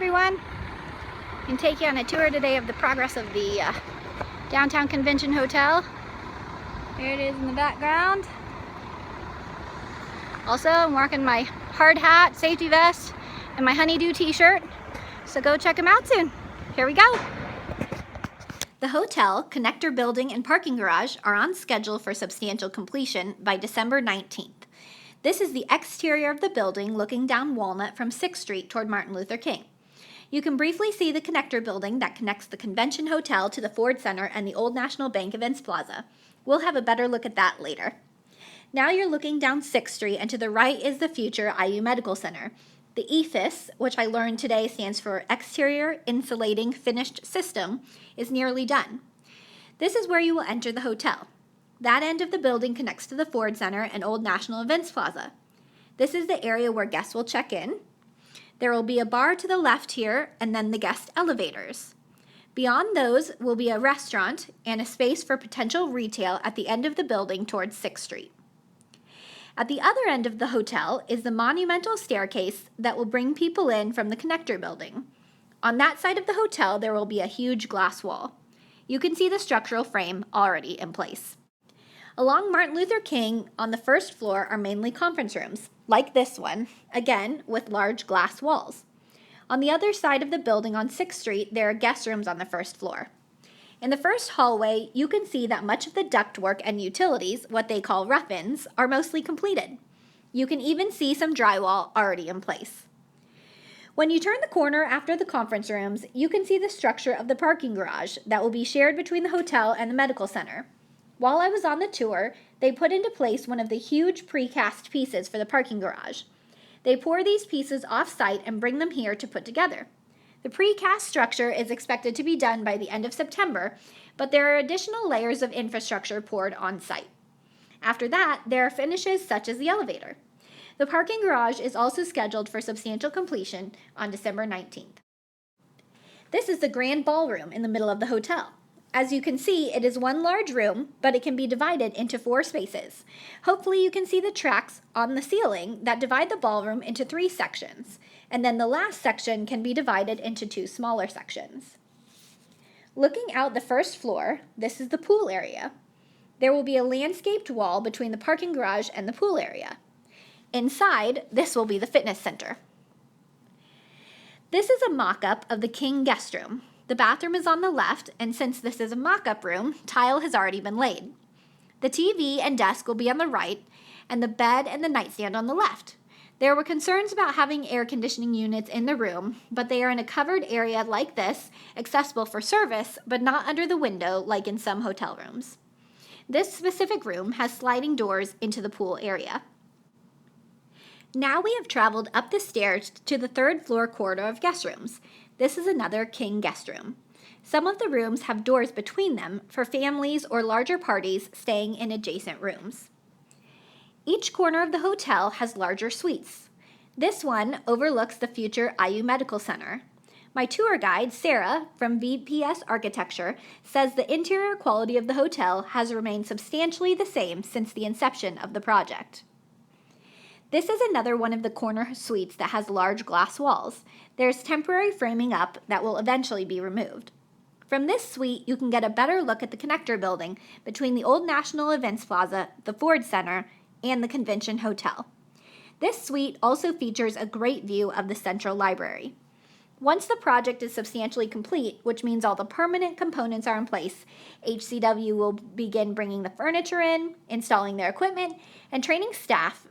everyone. I can take you on a tour today of the progress of the Downtown Convention Hotel. There it is in the background. Also, I'm rocking my hard hat, safety vest, and my honeydew t-shirt. So go check them out soon. Here we go. The hotel, connector building, and parking garage are on schedule for substantial completion by December 19th. This is the exterior of the building looking down Walnut from 6th Street toward Martin Luther King. You can briefly see the connector building that connects the Convention Hotel to the Ford Center and the Old National Bank Events Plaza. We'll have a better look at that later. Now you're looking down 6th Street, and to the right is the future IU Medical Center. The EFIS, which I learned today stands for Exterior Insulating Finished System, is nearly done. This is where you will enter the hotel. That end of the building connects to the Ford Center and Old National Events Plaza. This is the area where guests will check in. There will be a bar to the left here, and then the guest elevators. Beyond those will be a restaurant and a space for potential retail at the end of the building towards 6th Street. At the other end of the hotel is the monumental staircase that will bring people in from the connector building. On that side of the hotel, there will be a huge glass wall. You can see the structural frame already in place. Along Martin Luther King, on the first floor are mainly conference rooms, like this one, again with large glass walls. On the other side of the building on 6th Street, there are guest rooms on the first floor. In the first hallway, you can see that much of the ductwork and utilities, what they call rough-ins, are mostly completed. You can even see some drywall already in place. When you turn the corner after the conference rooms, you can see the structure of the parking garage that will be shared between the hotel and the medical center. While I was on the tour, they put into place one of the huge precast pieces for the parking garage. They pour these pieces off-site and bring them here to put together. The precast structure is expected to be done by the end of September, but there are additional layers of infrastructure poured on-site. After that, there are finishes such as the elevator. The parking garage is also scheduled for substantial completion on December 19th. This is the grand ballroom in the middle of the hotel. As you can see, it is one large room, but it can be divided into 4 spaces. Hopefully you can see the tracks on the ceiling that divide the ballroom into 3 sections, and then the last section can be divided into 2 smaller sections. Looking out the first floor, this is the pool area. There will be a landscaped wall between the parking garage and the pool area. Inside, this will be the fitness center. This is a mock-up of the King guest room. The bathroom is on the left, and since this is a mock-up room, tile has already been laid. The TV and desk will be on the right, and the bed and the nightstand on the left. There were concerns about having air conditioning units in the room, but they are in a covered area like this, accessible for service, but not under the window like in some hotel rooms. This specific room has sliding doors into the pool area. Now we have traveled up the stairs to the 3rd floor corridor of guest rooms. This is another King guest room. Some of the rooms have doors between them for families or larger parties staying in adjacent rooms. Each corner of the hotel has larger suites. This one overlooks the future IU Medical Center. My tour guide, Sarah, from VPS Architecture, says the interior quality of the hotel has remained substantially the same since the inception of the project. This is another one of the corner suites that has large glass walls. There's temporary framing up that will eventually be removed. From this suite, you can get a better look at the connector building between the Old National Events Plaza, the Ford Center, and the Convention Hotel. This suite also features a great view of the Central Library. Once the project is substantially complete, which means all the permanent components are in place, HCW will begin bringing the furniture in, installing their equipment, and training staff